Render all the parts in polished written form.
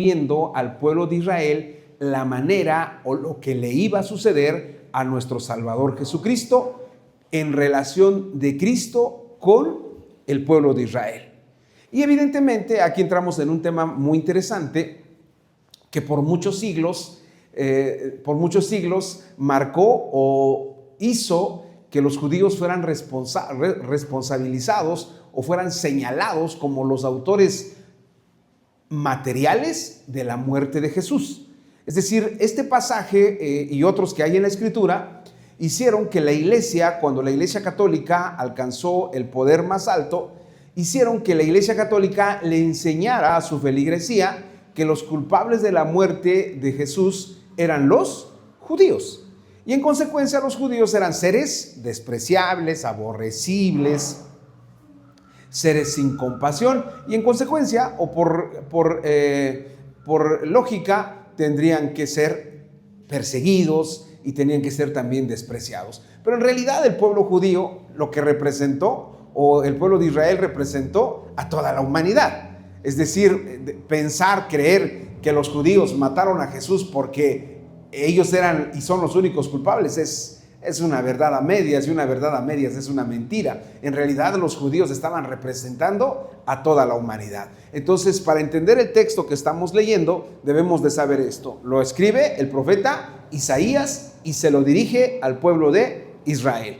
viendo al pueblo de Israel la manera o lo que le iba a suceder a nuestro Salvador Jesucristo en relación de Cristo con el pueblo de Israel. Y evidentemente aquí entramos en un tema muy interesante que por muchos siglos marcó o hizo que los judíos fueran responsabilizados o fueran señalados como los autores materiales de la muerte de Jesús. Es decir, este pasaje y otros que hay en la Escritura hicieron que la iglesia, cuando la iglesia católica alcanzó el poder más alto, hicieron que la iglesia católica le enseñara a su feligresía que los culpables de la muerte de Jesús eran los judíos. Y en consecuencia los judíos eran seres despreciables, aborrecibles, seres sin compasión, y en consecuencia o por lógica tendrían que ser perseguidos y tenían que ser también despreciados. Pero en realidad el pueblo judío lo que representó, o el pueblo de Israel representó a toda la humanidad. Es decir, pensar, creer que los judíos mataron a Jesús porque ellos eran y son los únicos culpables es una verdad a medias, y una verdad a medias es una mentira. En realidad los judíos estaban representando a toda la humanidad. Entonces, para entender el texto que estamos leyendo, debemos de saber esto. Lo escribe el profeta Isaías y se lo dirige al pueblo de Israel.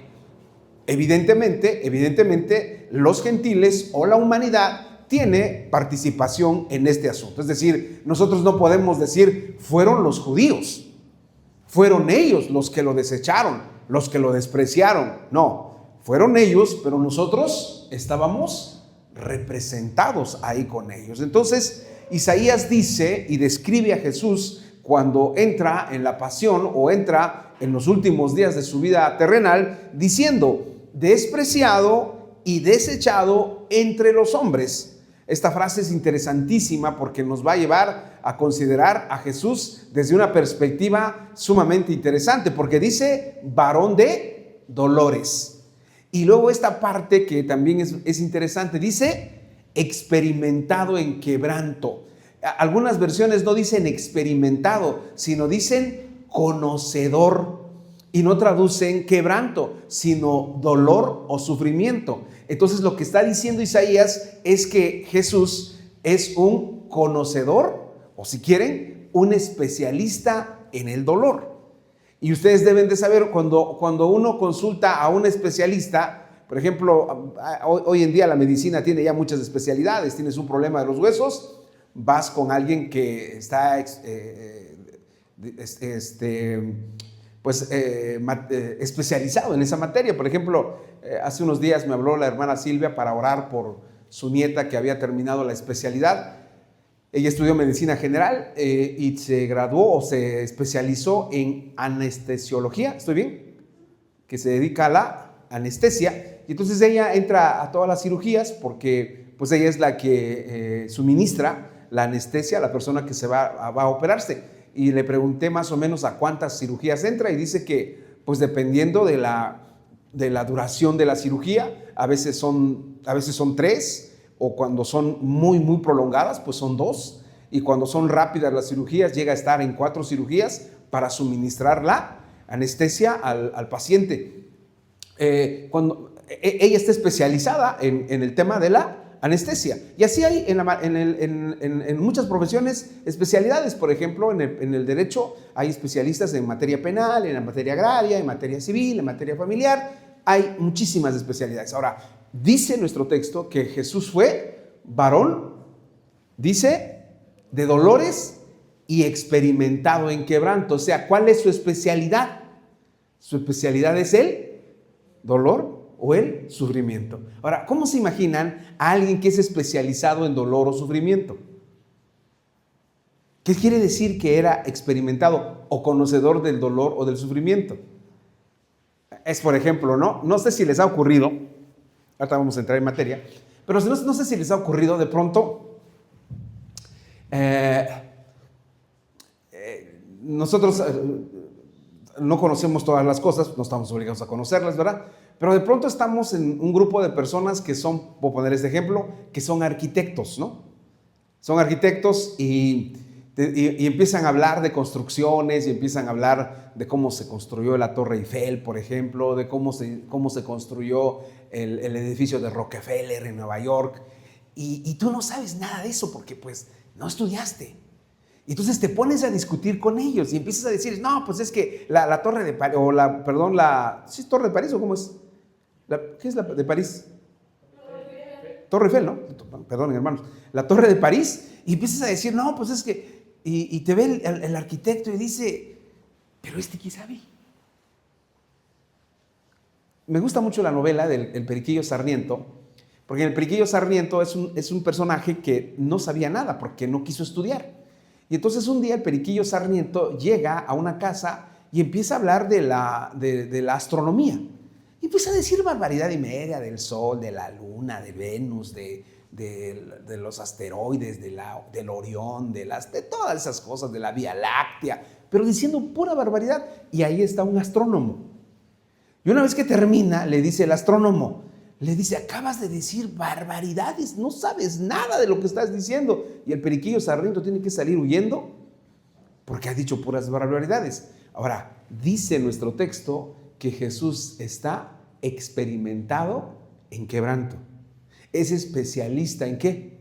Evidentemente, los gentiles o la humanidad tiene participación en este asunto. Es decir, nosotros no podemos decir, fueron los judíos, fueron ellos los que lo desecharon, los que lo despreciaron. No, fueron ellos, pero nosotros estábamos representados ahí con ellos. Entonces, Isaías dice y describe a Jesús cuando entra en la pasión o entra en los últimos días de su vida terrenal, diciendo, despreciado y desechado entre los hombres. Esta frase es interesantísima porque nos va a llevar a considerar a Jesús desde una perspectiva sumamente interesante, porque dice varón de dolores. Y luego esta parte que también es interesante, dice experimentado en quebranto. Algunas versiones no dicen experimentado, sino dicen conocedor, y no traducen quebranto, sino dolor o sufrimiento. Entonces lo que está diciendo Isaías es que Jesús es un conocedor, o si quieren, un especialista en el dolor. Y ustedes deben de saber, cuando uno consulta a un especialista, por ejemplo, hoy en día la medicina tiene ya muchas especialidades. Tienes un problema de los huesos, vas con alguien que está especializado en esa materia. Por ejemplo, hace unos días me habló la hermana Silvia para orar por su nieta que había terminado la especialidad. Ella estudió medicina general y se graduó o se especializó en anestesiología, ¿estoy bien? Que se dedica a la anestesia. Y entonces ella entra a todas las cirugías porque pues ella es la que suministra la anestesia a la persona que se va a operarse. Y le pregunté más o menos a cuántas cirugías entra y dice que pues dependiendo de la duración de la cirugía, a veces son 3, o cuando son muy prolongadas, pues son 2, y cuando son rápidas las cirugías llega a estar en 4 cirugías para suministrar la anestesia al paciente. Cuando ella está especializada en el tema de la anestesia, y así hay en muchas profesiones especialidades. Por ejemplo, en el derecho hay especialistas en materia penal, en la materia agraria, en materia civil, en materia familiar. Hay muchísimas especialidades. Ahora, dice nuestro texto que Jesús fue varón, dice, de dolores y experimentado en quebranto. O sea, ¿cuál es su especialidad? Su especialidad es el dolor o el sufrimiento. Ahora, ¿cómo se imaginan a alguien que es especializado en dolor o sufrimiento? ¿Qué quiere decir que era experimentado o conocedor del dolor o del sufrimiento? Es, por ejemplo, no sé si les ha ocurrido, ahorita vamos a entrar en materia, pero no sé si les ha ocurrido de pronto, nosotros no conocemos todas las cosas, no estamos obligados a conocerlas, ¿verdad? Pero de pronto estamos en un grupo de personas que son, voy a poner este ejemplo, que son arquitectos, ¿no? Son arquitectos y Y empiezan a hablar de construcciones y empiezan a hablar de cómo se construyó la Torre Eiffel, por ejemplo, de cómo se construyó el edificio de Rockefeller en Nueva York. Y tú no sabes nada de eso porque pues no estudiaste. Entonces te pones a discutir con ellos y empiezas a decir, no, pues es que la Torre de París, ¿sí es Torre de París o cómo es? ¿Qué es la de París? Torre Eiffel, ¿no? Perdón, hermanos. La Torre de París, y empiezas a decir, no, pues es que, y te ve el arquitecto y dice, pero ¿qué sabe? Me gusta mucho la novela del El Periquillo Sarniento, porque el Periquillo Sarniento es un personaje que no sabía nada porque no quiso estudiar. Y entonces un día el Periquillo Sarniento llega a una casa y empieza a hablar de la astronomía. Y empieza a decir barbaridad y media del Sol, de la Luna, de Venus, de los asteroides, del Orión, de todas esas cosas, de la Vía Láctea, pero diciendo pura barbaridad. Y ahí está un astrónomo. Y una vez que termina, le dice el astrónomo, le dice, acabas de decir barbaridades, no sabes nada de lo que estás diciendo. Y el Periquillo Sarniento tiene que salir huyendo porque ha dicho puras barbaridades. Ahora, dice nuestro texto que Jesús está experimentado en quebranto. ¿Es especialista en qué?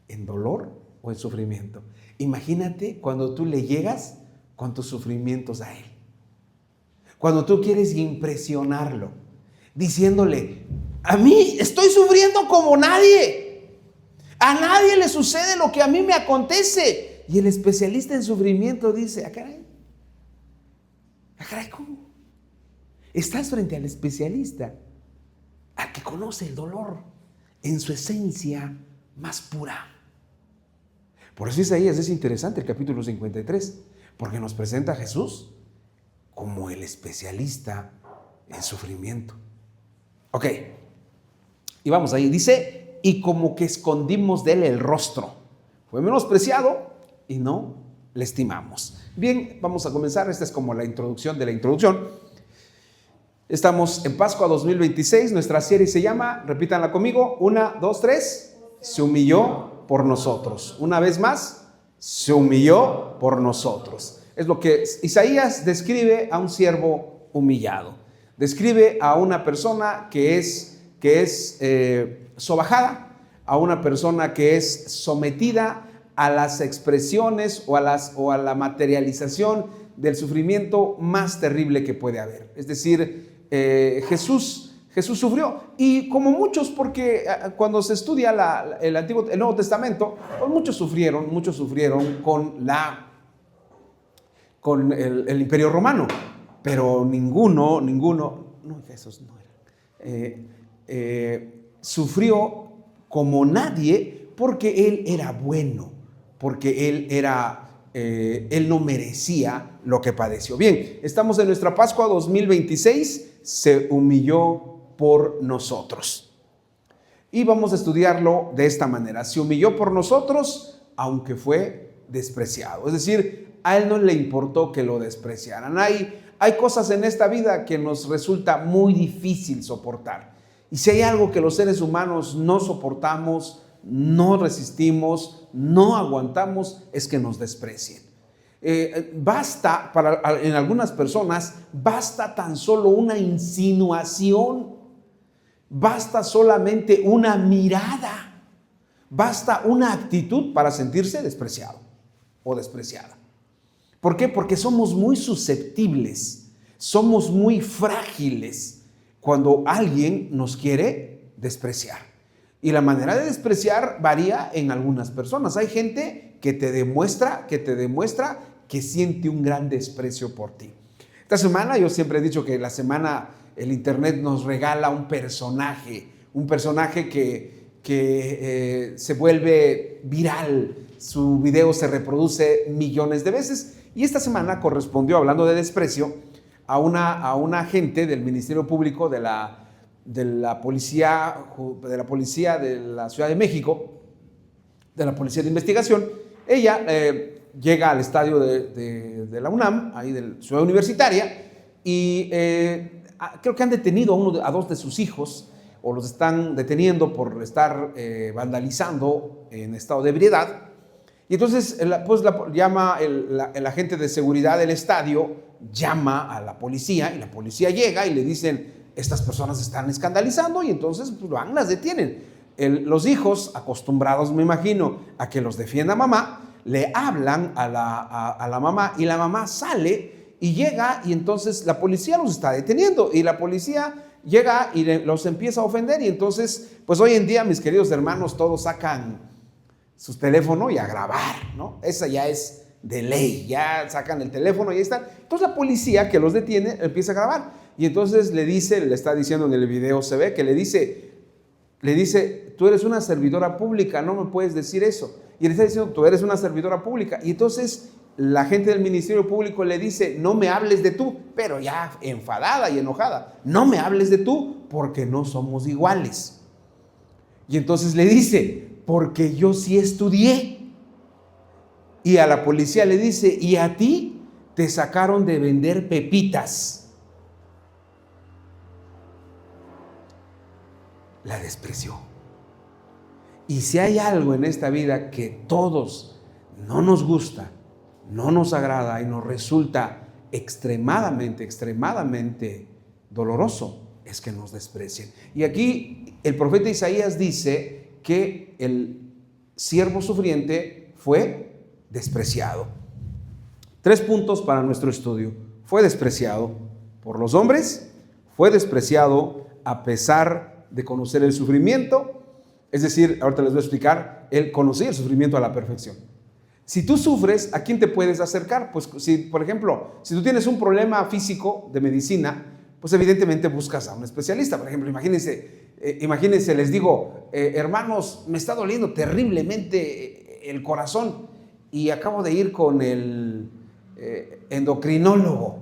¿En dolor o en sufrimiento? Imagínate cuando tú le llegas con tus sufrimientos a Él. Cuando tú quieres impresionarlo, diciéndole, a mí estoy sufriendo como nadie. A nadie le sucede lo que a mí me acontece. Y el especialista en sufrimiento dice, caray, ¿cómo? Estás frente al especialista, al que conoce el dolor en su esencia más pura. Por eso Isaías es interesante el capítulo 53, porque nos presenta a Jesús como el especialista en sufrimiento. Ok, y vamos ahí, dice, y como que escondimos de él el rostro. Fue menospreciado y no le estimamos. Bien, vamos a comenzar. Esta es como la introducción de la introducción. Estamos en Pascua 2026, nuestra serie se llama, repítanla conmigo, 1, 2, 3, se humilló por nosotros. Una vez más, se humilló por nosotros. Es lo que Isaías describe a un siervo humillado. Describe a una persona que es sobajada, a una persona que es sometida a las expresiones o a la materialización del sufrimiento más terrible que puede haber. Es decir, Jesús sufrió, y como muchos, porque cuando se estudia el Nuevo Testamento, pues muchos sufrieron con el Imperio Romano, pero ninguno, no, Jesús no era, sufrió como nadie, porque él era bueno, porque él no merecía lo que padeció. Bien, estamos en nuestra Pascua 2026, se humilló por nosotros. Y vamos a estudiarlo de esta manera: se humilló por nosotros, aunque fue despreciado. Es decir, a él no le importó que lo despreciaran. Hay cosas en esta vida que nos resulta muy difícil soportar. Y si hay algo que los seres humanos no soportamos, no resistimos, no aguantamos, es que nos desprecien. Basta, en algunas personas, basta tan solo una insinuación, basta solamente una mirada, basta una actitud para sentirse despreciado o despreciada. ¿Por qué? Porque somos muy susceptibles, somos muy frágiles cuando alguien nos quiere despreciar. Y la manera de despreciar varía en algunas personas. Hay gente que te demuestra que siente un gran desprecio por ti. Esta semana, yo siempre he dicho que la semana el internet nos regala un personaje que se vuelve viral. Su video se reproduce millones de veces, y esta semana correspondió, hablando de desprecio, a una agente del Ministerio Público de la policía de la Ciudad de México, de la Policía de Investigación. Ella llega al estadio de la UNAM, ahí de la Ciudad Universitaria, y creo que han detenido a 2 de sus hijos, o los están deteniendo por estar vandalizando en estado de ebriedad. Y entonces llama el agente de seguridad del estadio, llama a la policía y la policía llega y le dicen, estas personas están escandalizando, y entonces pues, van, las detienen. Los hijos, acostumbrados me imagino a que los defienda mamá, le hablan a la mamá, y la mamá sale y llega, y entonces la policía los está deteniendo, y la policía llega y los empieza a ofender. Y entonces pues hoy en día, mis queridos hermanos, todos sacan sus teléfonos y a grabar, ¿no? Esa ya es de ley, ya sacan el teléfono y ahí está. Entonces la policía que los detiene empieza a grabar, y entonces le está diciendo en el video, se ve que le dice, tú eres una servidora pública, no me puedes decir eso. Y le está diciendo, tú eres una servidora pública. Y entonces la gente del Ministerio Público le dice, no me hables de tú, pero ya enfadada y enojada, no me hables de tú porque no somos iguales. Y entonces le dice, porque yo sí estudié. Y a la policía le dice, y a ti te sacaron de vender pepitas. La despreció. Y si hay algo en esta vida que todos no nos gusta, no nos agrada y nos resulta extremadamente doloroso, es que nos desprecien. Y aquí el profeta Isaías dice que el siervo sufriente fue despreciado. 3 puntos para nuestro estudio. Fue despreciado por los hombres, fue despreciado a pesar de conocer el sufrimiento, es decir, ahorita les voy a explicar, él conocía el sufrimiento a la perfección. Si tú sufres, ¿a quién te puedes acercar? Pues si, por ejemplo, si tú tienes un problema físico de medicina, pues evidentemente buscas a un especialista. Por ejemplo, imagínense, les digo, hermanos, me está doliendo terriblemente el corazón y acabo de ir con el endocrinólogo.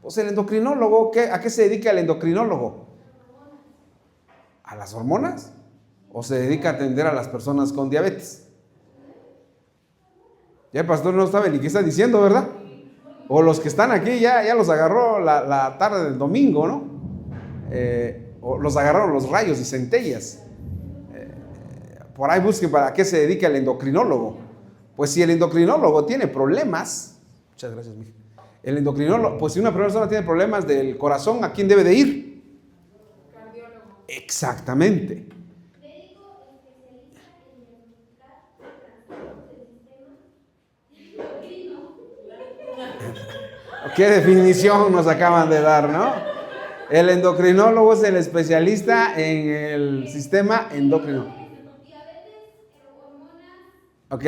Pues el endocrinólogo, ¿a qué se dedica el endocrinólogo? ¿A las hormonas? ¿O se dedica a atender a las personas con diabetes? Ya el pastor no sabe ni qué está diciendo, ¿verdad? O los que están aquí ya los agarró la tarde del domingo, ¿no? O los agarraron los rayos y centellas. Por ahí busquen para qué se dedica el endocrinólogo. Pues si el endocrinólogo tiene problemas, muchas gracias, mija. El endocrinólogo, pues si una persona tiene problemas del corazón, ¿a quién debe de ir? Cardiólogo. Exactamente. ¿Qué definición nos acaban de dar, no? El endocrinólogo es el especialista en el sistema endocrino. Ok.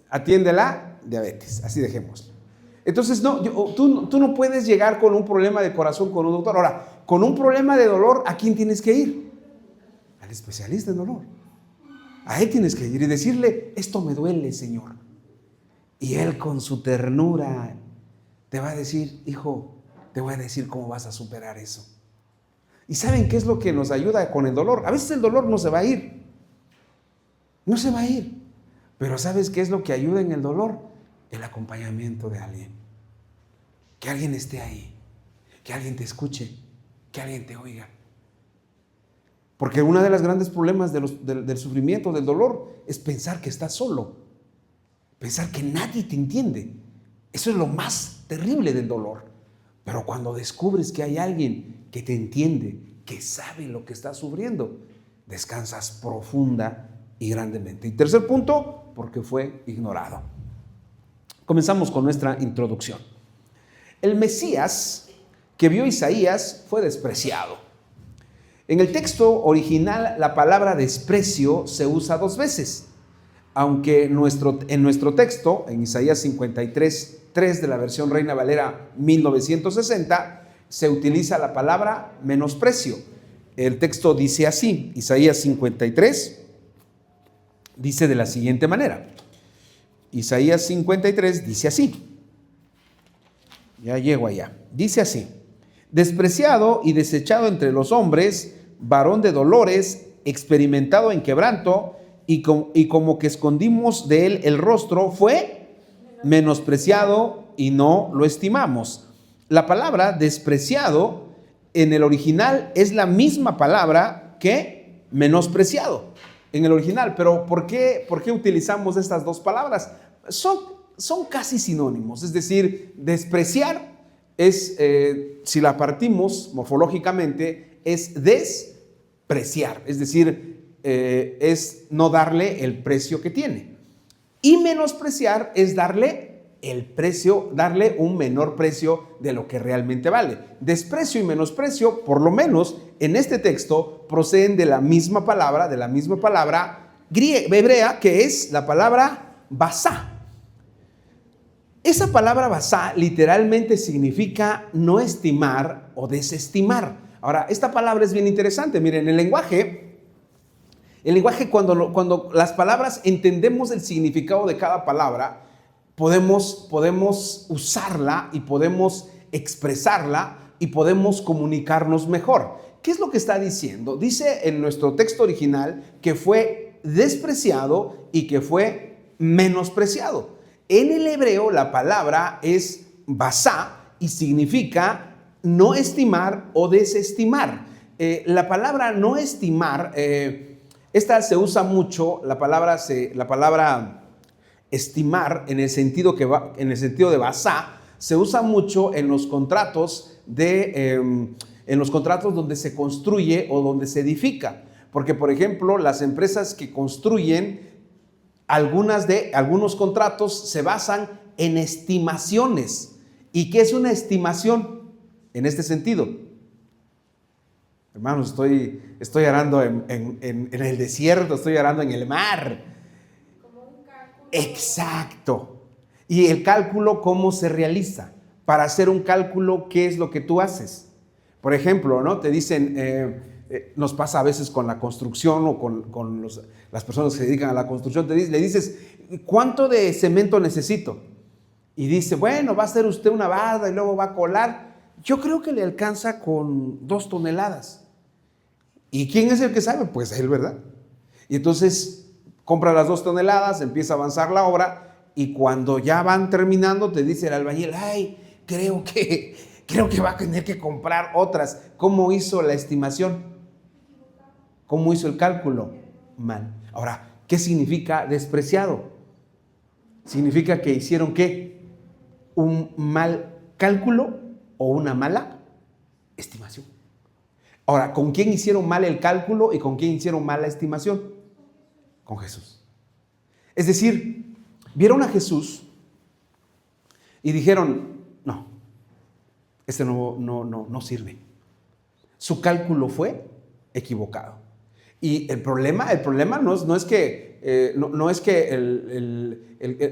Atiende la diabetes, así dejémoslo. Entonces, tú no puedes llegar con un problema de corazón con un doctor. Ahora, con un problema de dolor, ¿a quién tienes que ir? Al especialista en dolor. A él tienes que ir y decirle, esto me duele, Señor. Y él con su ternura te va a decir, hijo, te voy a decir cómo vas a superar eso. ¿Y saben qué es lo que nos ayuda con el dolor? A veces el dolor no se va a ir. No se va a ir. Pero ¿sabes qué es lo que ayuda en el dolor? El acompañamiento de alguien. Que alguien esté ahí. Que alguien te escuche. Que alguien te oiga. Porque uno de los grandes problemas del sufrimiento, del dolor, es pensar que estás solo. Pensar que nadie te entiende. Eso es lo más terrible del dolor. Pero cuando descubres que hay alguien que te entiende, que sabe lo que estás sufriendo, descansas profunda y grandemente. Y tercer punto, porque fue ignorado. Comenzamos con nuestra introducción. El Mesías que vio Isaías fue despreciado. En el texto original, la palabra desprecio se usa 2 veces. Aunque en nuestro texto, en Isaías 53:3 de la versión Reina Valera 1960, se utiliza la palabra menosprecio. El texto dice así, Isaías 53, dice de la siguiente manera. Isaías 53 dice así. Ya llego allá. Dice así: despreciado y desechado entre los hombres, varón de dolores, experimentado en quebranto, y como que escondimos de él el rostro, fue menospreciado y no lo estimamos. La palabra despreciado en el original es la misma palabra que menospreciado. en el original. Pero ¿por qué utilizamos estas dos palabras? Son casi sinónimos. Es decir, despreciar es, si la partimos morfológicamente, es despreciar. Es decir, es no darle el precio que tiene. Y menospreciar es darle el precio, darle un menor precio de lo que realmente vale. Desprecio y menosprecio, por lo menos en este texto, proceden de la misma palabra hebrea, que es la palabra basá. Esa palabra basá literalmente significa no estimar o desestimar. Ahora, esta palabra es bien interesante. Miren, el lenguaje, cuando las palabras entendemos el significado de cada palabra, podemos usarla y podemos expresarla y podemos comunicarnos mejor. ¿Qué es lo que está diciendo? Dice en nuestro texto original que fue despreciado y que fue menospreciado. En el hebreo la palabra es basá y significa no estimar o desestimar. La palabra no estimar, esta se usa mucho, la palabra estimar en el sentido de basá, se usa mucho en los contratos donde se construye o donde se edifica. Porque, por ejemplo, las empresas que construyen, algunos contratos se basan en estimaciones. ¿Y qué es una estimación en este sentido? Hermanos, estoy arando en el desierto, estoy arando en el mar. Como un cálculo. Exacto. ¿Y el cálculo cómo se realiza? Para hacer un cálculo, ¿qué es lo que tú haces? Por ejemplo, ¿no? Te dicen, nos pasa a veces con la construcción o con las personas que se dedican a la construcción, le dices, ¿cuánto de cemento necesito? Y dice, bueno, va a hacer usted una barda y luego va a colar. Yo creo que le alcanza con 2 toneladas. ¿Y quién es el que sabe? Pues él, ¿verdad? Y entonces compra las 2 toneladas, empieza a avanzar la obra y cuando ya van terminando te dice el albañil, ay, creo que va a tener que comprar otras. ¿Cómo hizo la estimación? ¿Cómo hizo el cálculo? Mal. Ahora, ¿qué significa despreciado? Significa que hicieron ¿qué? Un mal cálculo o una mala estimación. Ahora, ¿con quién hicieron mal el cálculo y con quién hicieron mal la estimación? Con Jesús. Es decir, vieron a Jesús y dijeron, no, este no sirve. Su cálculo fue equivocado. Y el problema no es que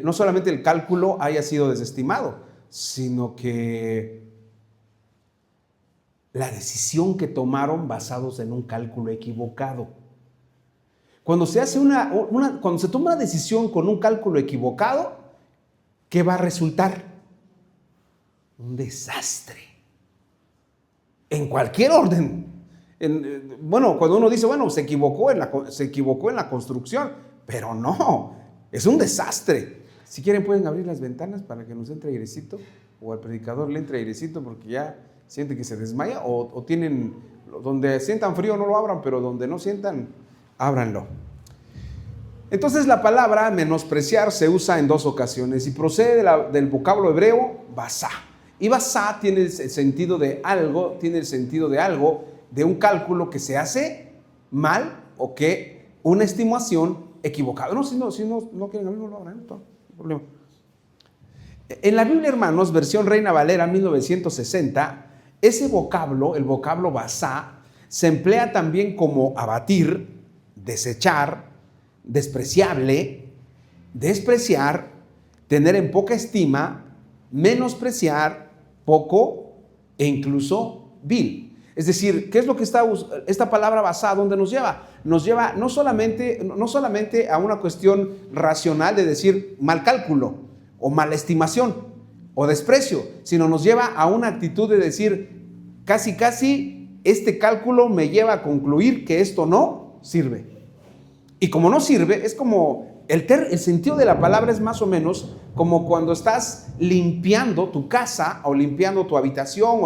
no solamente el cálculo haya sido desestimado, sino que la decisión que tomaron basados en un cálculo equivocado. Cuando se hace cuando se toma una decisión con un cálculo equivocado, ¿qué va a resultar? Un desastre. En cualquier orden. Cuando uno dice, bueno, se equivocó en la construcción, pero no, es un desastre. Si quieren pueden abrir las ventanas para que nos entre airecito, o al predicador le entre airecito porque ya siente que se desmaya, o tienen, donde sientan frío no lo abran, pero donde no sientan, ábranlo. Entonces la palabra menospreciar se usa en 2 ocasiones y procede del vocablo hebreo basá. Y basá tiene el sentido de algo, de un cálculo que se hace mal o que una estimación equivocada. No quieren abrirlo, no abran, no problema. En la Biblia, hermanos, versión Reina Valera 1960, ese vocablo, el vocablo basá, se emplea también como abatir, desechar, despreciable, despreciar, tener en poca estima, menospreciar, poco e incluso vil. Es decir, ¿qué es lo que esta palabra basá? ¿Dónde nos lleva? Nos lleva no solamente a una cuestión racional de decir mal cálculo o mala estimación o desprecio, sino nos lleva a una actitud de decir casi este cálculo me lleva a concluir que esto no sirve. Y como no sirve, es como el sentido de la palabra es más o menos como cuando estás limpiando tu casa o limpiando tu habitación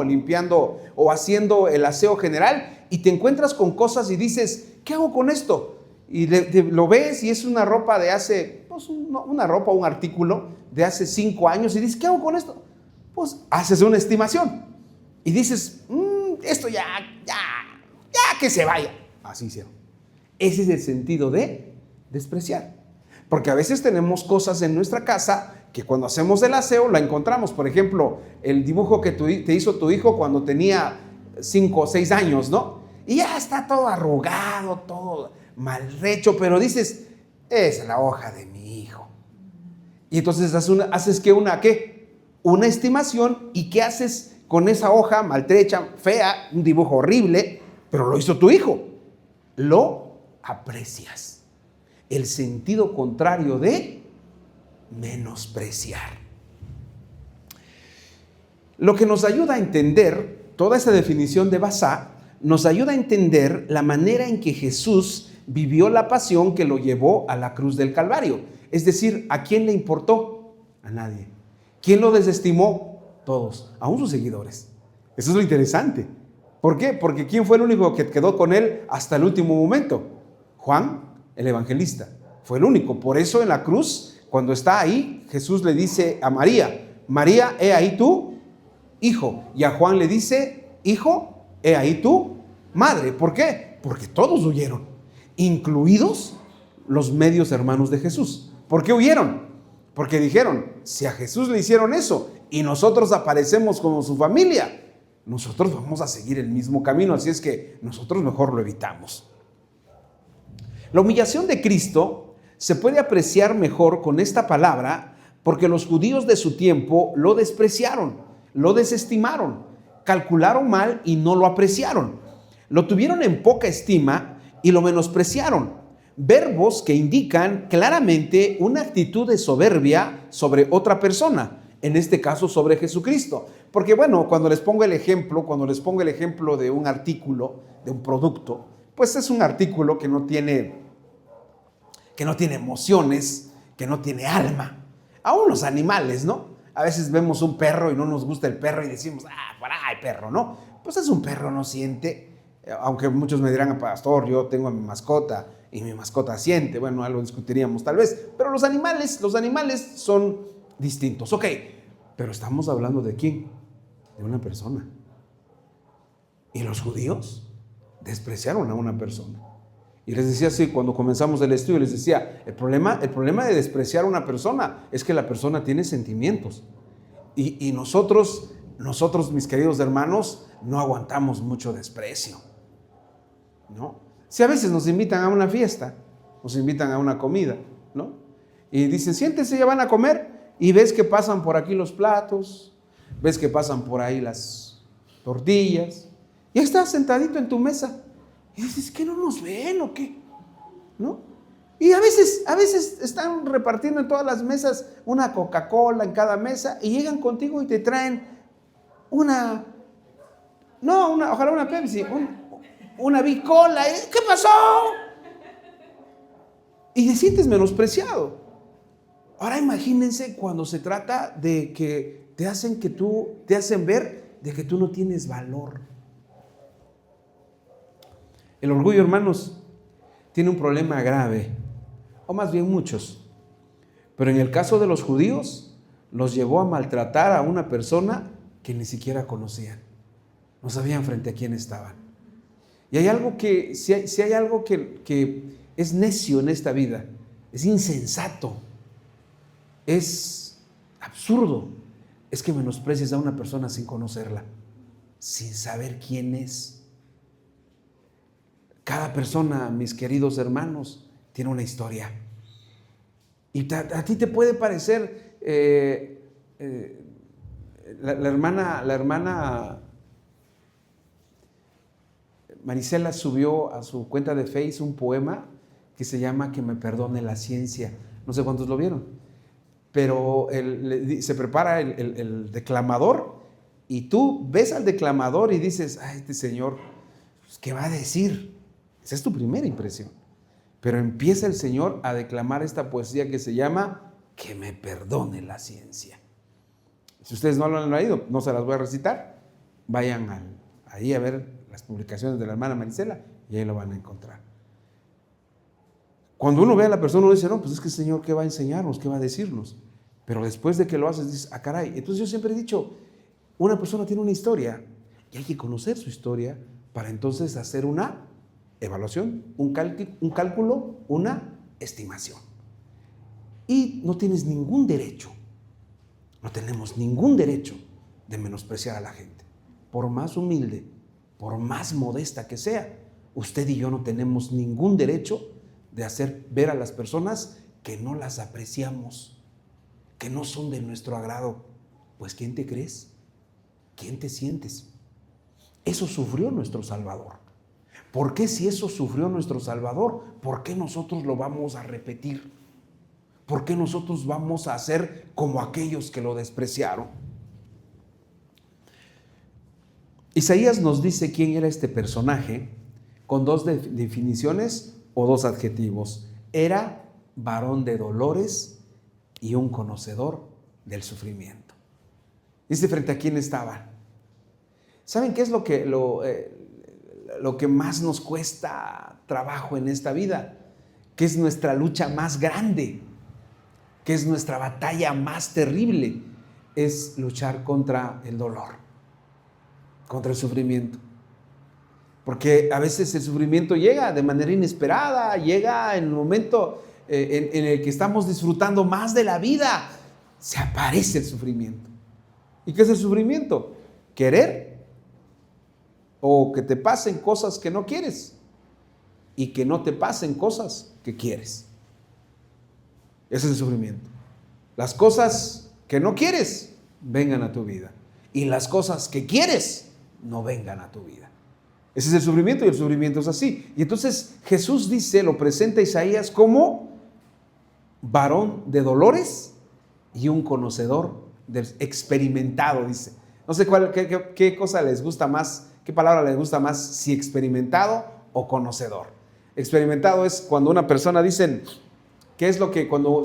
o haciendo el aseo general y te encuentras con cosas y dices, ¿qué hago con esto? y lo ves y es una ropa de hace, pues una ropa, un artículo de hace 5 años y dices, ¿qué hago con esto? Pues haces una estimación y dices, esto ya que se vaya. Así hicieron. Ese es el sentido de despreciar. Porque a veces tenemos cosas en nuestra casa que cuando hacemos el aseo la encontramos. Por ejemplo, el dibujo que te hizo tu hijo cuando tenía 5 o 6 años, ¿no? Y ya está todo arrugado, todo maltrecho, pero dices, es la hoja de mi hijo. Y entonces haces una estimación. ¿Y qué haces con esa hoja maltrecha, fea, un dibujo horrible, pero lo hizo tu hijo? Lo aprecias. El sentido contrario de menospreciar. Lo que nos ayuda a entender toda esa definición de basá, nos ayuda a entender la manera en que Jesús vivió la pasión que lo llevó a la cruz del Calvario. Es decir, ¿a quién le importó? A nadie. ¿Quién lo desestimó? Todos, aún sus seguidores. Eso es lo interesante. ¿Por qué? Porque ¿quién fue el único que quedó con él hasta el último momento? Juan, el evangelista. Fue el único. Por eso en la cruz, cuando está ahí, Jesús le dice a María, María, he ahí tu hijo. Y a Juan le dice, hijo, he ahí tu madre. ¿Por qué? Porque todos huyeron, incluidos los medios hermanos de Jesús. ¿Por qué huyeron? Porque dijeron, si a Jesús le hicieron eso y nosotros aparecemos como su familia, nosotros vamos a seguir el mismo camino, así es que nosotros mejor lo evitamos. La humillación de Cristo se puede apreciar mejor con esta palabra porque los judíos de su tiempo lo despreciaron, lo desestimaron, calcularon mal y no lo apreciaron. Lo tuvieron en poca estima y lo menospreciaron. Verbos que indican claramente una actitud de soberbia sobre otra persona, en este caso sobre Jesucristo. Porque bueno, cuando les pongo el ejemplo de un artículo, de un producto, pues es un artículo que no tiene emociones, que no tiene alma. Aún los animales, ¿no? A veces vemos un perro y no nos gusta el perro y decimos, por ahí perro, ¿no? Pues es un perro, no siente. Aunque muchos me dirán, pastor, yo tengo a mi mascota y mi mascota siente. Bueno, algo discutiríamos tal vez. Pero los animales son distintos. Ok, pero estamos hablando ¿de quién? De una persona. Y los judíos despreciaron a una persona. Y les decía así, cuando comenzamos el estudio, les decía, el problema de despreciar a una persona es que la persona tiene sentimientos. Y nosotros, mis queridos hermanos, no aguantamos mucho desprecio, ¿no? Si a veces nos invitan a una fiesta, nos invitan a una comida, ¿no? Y dicen, siéntese, ya van a comer, y ves que pasan por aquí los platos, ves que pasan por ahí las tortillas, y estás sentadito en tu mesa, y dices, ¿qué no nos ven o qué? ¿No? Y a veces están repartiendo en todas las mesas una Coca-Cola en cada mesa, y llegan contigo y te traen ojalá una Pepsi, una Bicola. ¿Qué pasó? Y te sientes menospreciado. Ahora imagínense cuando se trata de que te hacen ver de que tú no tienes valor. El orgullo, hermanos, tiene un problema grave, o más bien muchos. Pero en el caso de los judíos, los llevó a maltratar a una persona que ni siquiera conocían. No sabían frente a quién estaban. Y hay algo si hay algo que es necio en esta vida, es insensato, es absurdo, es que menosprecies a una persona sin conocerla, sin saber quién es. Cada persona, mis queridos hermanos, tiene una historia. Y a ti te puede parecer la hermana Marisela subió a su cuenta de Facebook un poema que se llama Que me perdone la ciencia. No sé cuántos lo vieron, pero se prepara el declamador y tú ves al declamador y dices, ay, este señor, ¿qué va a decir? Esa es tu primera impresión. Pero empieza el Señor a declamar esta poesía que se llama Que me perdone la ciencia. Si ustedes no lo han leído, no se las voy a recitar. Vayan ahí a ver las publicaciones de la hermana Marisela y ahí lo van a encontrar. Cuando uno ve a la persona, uno dice, no, pues es que el Señor, ¿qué va a enseñarnos? ¿Qué va a decirnos? Pero después de que lo haces, dices, ah, caray. Entonces yo siempre he dicho, una persona tiene una historia y hay que conocer su historia para entonces hacer una evaluación, un cálculo, una estimación. Y no tienes ningún derecho, no tenemos ningún derecho de menospreciar a la gente. Por más humilde, por más modesta que sea, usted y yo no tenemos ningún derecho de hacer ver a las personas que no las apreciamos, que no son de nuestro agrado. Pues ¿quién te crees? ¿Quién te sientes? Eso sufrió nuestro Salvador. ¿Por qué si eso sufrió nuestro Salvador, por qué nosotros lo vamos a repetir? ¿Por qué nosotros vamos a hacer como aquellos que lo despreciaron? Isaías nos dice quién era este personaje con dos definiciones o dos adjetivos. Era varón de dolores y un conocedor del sufrimiento. Dice, frente a quién estaba. ¿Saben qué es lo que más nos cuesta trabajo en esta vida? ¿Qué es nuestra lucha más grande? ¿Qué es nuestra batalla más terrible? Es luchar contra el dolor, contra el sufrimiento. Porque a veces el sufrimiento llega de manera inesperada, llega en el momento en el que estamos disfrutando más de la vida. Se aparece el sufrimiento. ¿Y qué es el sufrimiento? Querer o que te pasen cosas que no quieres y que no te pasen cosas que quieres. Ese es el sufrimiento. Las cosas que no quieres vengan a tu vida y las cosas que quieres no vengan a tu vida. Ese es el sufrimiento y el sufrimiento es así. Y entonces Jesús dice, lo presenta Isaías como varón de dolores y un conocedor experimentado, dice. No sé qué cosa les gusta más, qué palabra les gusta más, si experimentado o conocedor. Experimentado es cuando una persona dicen, ¿qué es lo que cuando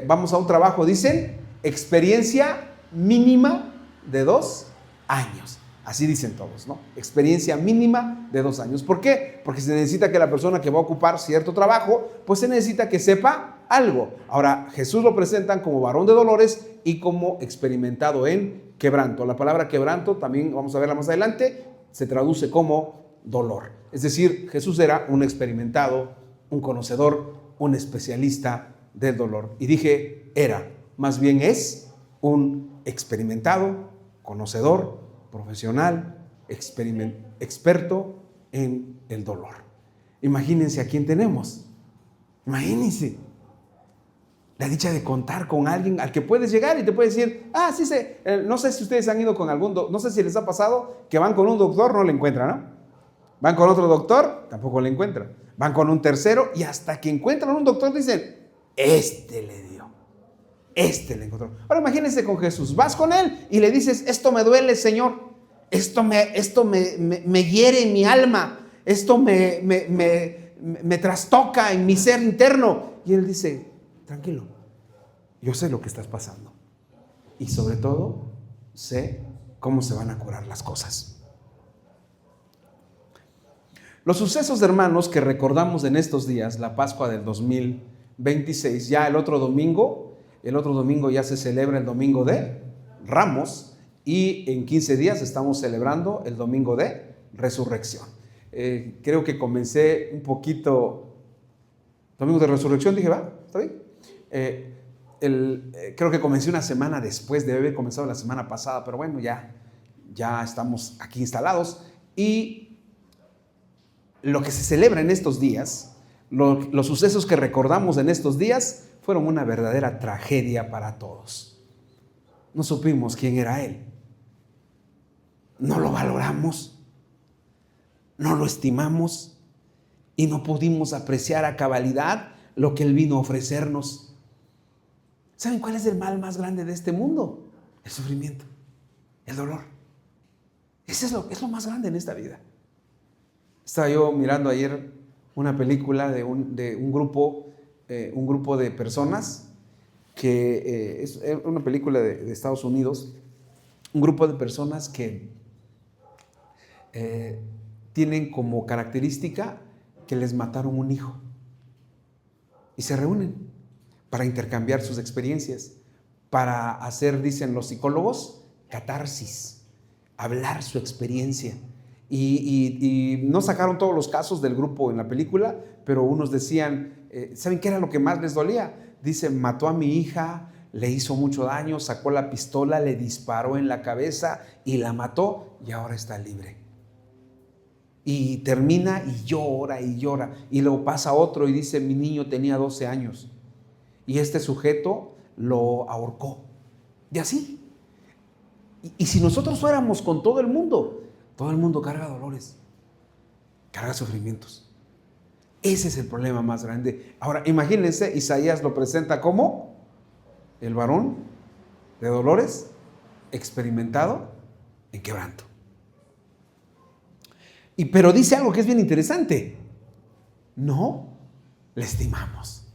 vamos a un trabajo dicen? Experiencia mínima de 2 años. Así dicen todos, ¿no? Experiencia mínima de 2 años. ¿Por qué? Porque se necesita que la persona que va a ocupar cierto trabajo, pues se necesita que sepa algo. Ahora, Jesús lo presentan como varón de dolores y como experimentado en quebranto. La palabra quebranto, también vamos a verla más adelante, se traduce como dolor. Es decir, Jesús era un experimentado, un conocedor, un especialista del dolor. Y dije, era, más bien es un experimentado, conocedor, profesional, experto en el dolor. Imagínense a quién tenemos. Imagínense la dicha de contar con alguien al que puedes llegar y te puede decir, sí sé, no sé si ustedes han ido con no sé si les ha pasado que van con un doctor, no le encuentran, ¿no? Van con otro doctor, tampoco le encuentran. Van con un tercero y hasta que encuentran un doctor dicen, este le dio, este le encontró. Ahora imagínense con Jesús, vas con él y le dices, esto me duele, Señor, esto me hiere en mi alma, esto me trastoca en mi ser interno. Y él dice, tranquilo, yo sé lo que estás pasando y sobre todo sé cómo se van a curar las cosas. Los sucesos, hermanos, que recordamos en estos días, la Pascua del 2026, ya el otro domingo ya se celebra el Domingo de Ramos y en 15 días estamos celebrando el Domingo de Resurrección. Creo que comencé un poquito, Domingo de Resurrección, dije, ¿va? ¿Está bien? Creo que comencé una semana después, debe haber comenzado la semana pasada, pero bueno, ya estamos aquí instalados y lo que se celebra en estos días, los sucesos que recordamos en estos días fueron una verdadera tragedia para todos. No supimos quién era él. No lo valoramos, no lo estimamos y no pudimos apreciar a cabalidad lo que él vino a ofrecernos. ¿Saben cuál es el mal más grande de este mundo? El sufrimiento, el dolor. Ese es lo más grande en esta vida. Estaba yo mirando ayer una película de un grupo de personas que es una película de Estados Unidos, un grupo de personas que tienen como característica que les mataron un hijo. Y se reúnen para intercambiar sus experiencias, para hacer, dicen los psicólogos, catarsis, hablar su experiencia. Y no sacaron todos los casos del grupo en la película, pero unos decían, ¿saben qué era lo que más les dolía? Dicen, mató a mi hija, le hizo mucho daño, sacó la pistola, le disparó en la cabeza y la mató y ahora está libre. Y termina y llora y llora. Y luego pasa otro y dice, mi niño tenía 12 años y este sujeto lo ahorcó. Y así. Y si nosotros fuéramos con todo el mundo carga dolores, carga sufrimientos. Ese es el problema más grande. Ahora, imagínense, Isaías lo presenta como el varón de dolores, experimentado en quebranto. Pero dice algo que es bien interesante. No le estimamos.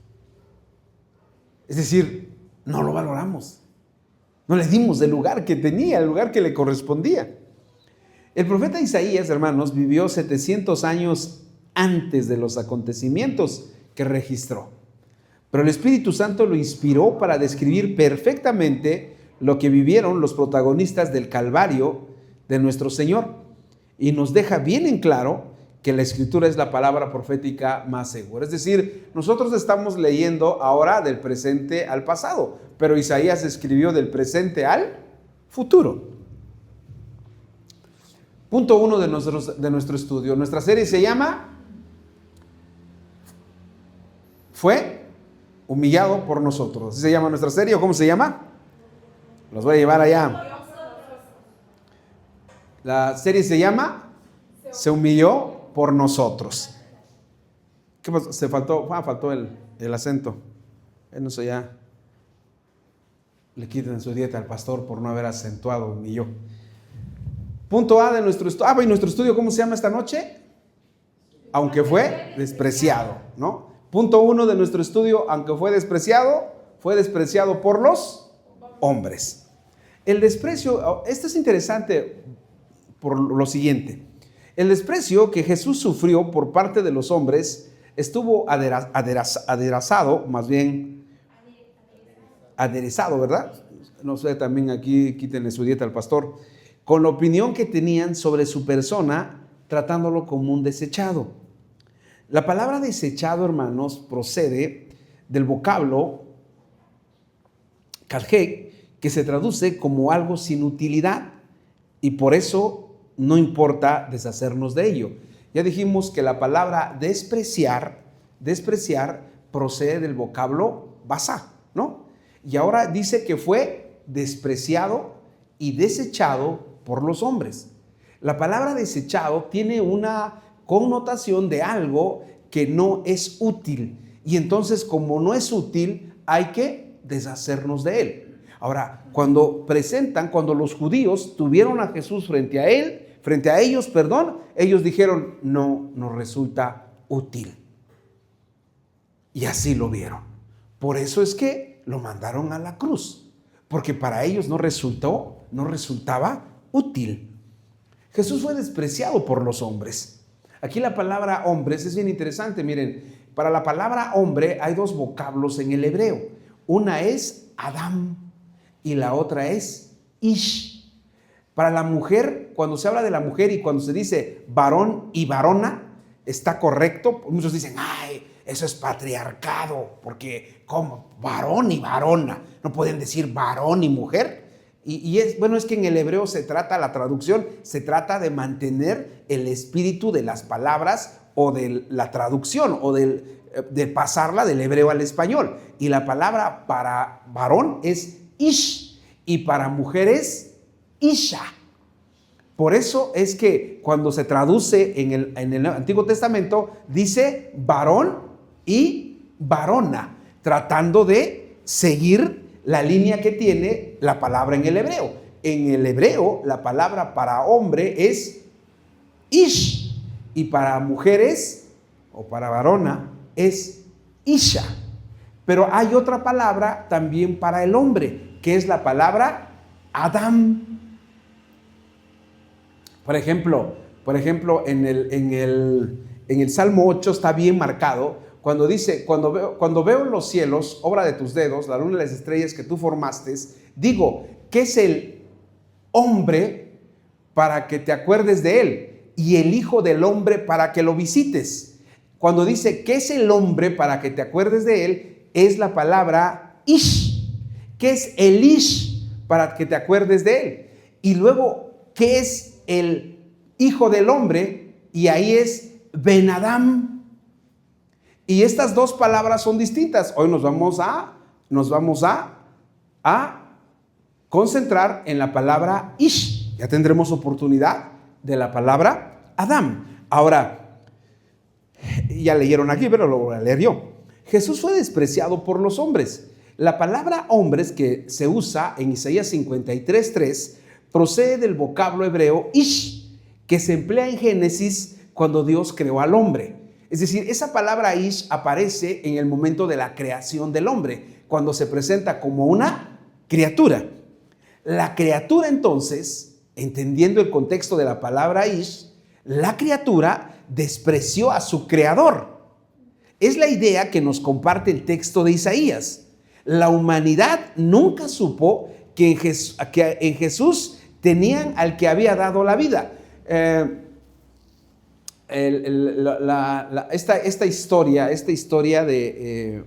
Es decir, no lo valoramos. No le dimos el lugar que tenía, el lugar que le correspondía. El profeta Isaías, hermanos, vivió 700 años antes de los acontecimientos que registró. Pero el Espíritu Santo lo inspiró para describir perfectamente lo que vivieron los protagonistas del Calvario de nuestro Señor. Y nos deja bien en claro que la Escritura es la palabra profética más segura. Es decir, nosotros estamos leyendo ahora del presente al pasado, pero Isaías escribió del presente al futuro. Punto 1 de nuestro estudio. Nuestra serie se llama Fue humillado por nosotros. ¿Así se llama nuestra serie o cómo se llama? Los voy a llevar allá. La serie se llama Se humilló por nosotros. ¿Qué pasó? Se faltó, faltó el acento. No sé, ya le quiten su dieta al pastor por no haber acentuado, humilló. Punto A de nuestro estudio. ¿Y nuestro estudio cómo se llama esta noche? Aunque fue despreciado, ¿no? Punto 1 de nuestro estudio, aunque fue despreciado por los hombres. El desprecio, esto es interesante por lo siguiente. El desprecio que Jesús sufrió por parte de los hombres estuvo aderezado, ¿verdad? No sé, también aquí quítenle su dieta al pastor, con la opinión que tenían sobre su persona, tratándolo como un desechado. La palabra desechado, hermanos, procede del vocablo karhek, que se traduce como algo sin utilidad, y por eso no importa deshacernos de ello. Ya dijimos que la palabra despreciar procede del vocablo basá, ¿no? Y ahora dice que fue despreciado y desechado por los hombres. La palabra desechado tiene una connotación de algo que no es útil. Y entonces, como no es útil, hay que deshacernos de él. Ahora, cuando los judíos tuvieron a Jesús frente a ellos, ellos dijeron, no nos resulta útil. Y así lo vieron. Por eso es que lo mandaron a la cruz, porque para ellos no resultaba útil. Jesús fue despreciado por los hombres. Aquí la palabra hombres es bien interesante. Miren, para la palabra hombre hay dos vocablos en el hebreo. Una es Adam y la otra es Ish. Para la mujer, cuando se habla de la mujer y cuando se dice varón y varona, está correcto. Muchos dicen, ay, eso es patriarcado, porque ¿cómo? Varón y varona. No pueden decir varón y mujer. Es que en el hebreo la traducción se trata de mantener el espíritu de las palabras o de la traducción o de pasarla del hebreo al español. Y la palabra para varón es ish y para mujer es isha. Por eso es que cuando se traduce en el Antiguo Testamento dice varón y varona, tratando de seguir la línea que tiene la palabra en el hebreo. En el hebreo, la palabra para hombre es ish y para mujeres o para varona es isha. Pero hay otra palabra también para el hombre, que es la palabra Adam. Por ejemplo, en en el Salmo 8 está bien marcado cuando dice, cuando veo los cielos, obra de tus dedos, la luna y las estrellas que tú formaste, digo, ¿qué es el hombre para que te acuerdes de él? Y el hijo del hombre para que lo visites. Cuando dice, ¿qué es el hombre para que te acuerdes de él? Es la palabra Ish. ¿Qué es el Ish para que te acuerdes de él? Y luego, ¿qué es el hijo del hombre? Y ahí es Ben Adam. Y estas dos palabras son distintas. Hoy nos vamos a concentrar en la palabra Ish. Ya tendremos oportunidad de la palabra Adam. Ahora, ya leyeron aquí, pero lo voy a leer yo. Jesús fue despreciado por los hombres. La palabra hombres que se usa en Isaías 53:3 procede del vocablo hebreo Ish, que se emplea en Génesis cuando Dios creó al hombre. Es decir, esa palabra Ish aparece en el momento de la creación del hombre, cuando se presenta como una criatura. La criatura entonces, entendiendo el contexto de la palabra Ish, la criatura despreció a su creador. Es la idea que nos comparte el texto de Isaías. La humanidad nunca supo que en Jesús tenían al que había dado la vida. Esta historia de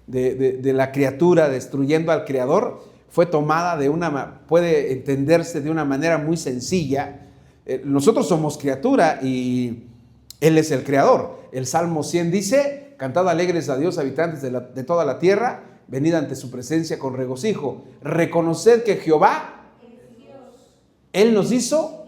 la criatura destruyendo al creador fue tomada puede entenderse de una manera muy sencilla. Nosotros somos criatura y Él es el creador. El Salmo 100 dice, cantad alegres a Dios, habitantes de toda la tierra, venid ante su presencia con regocijo. Reconoced que Jehová, Él nos hizo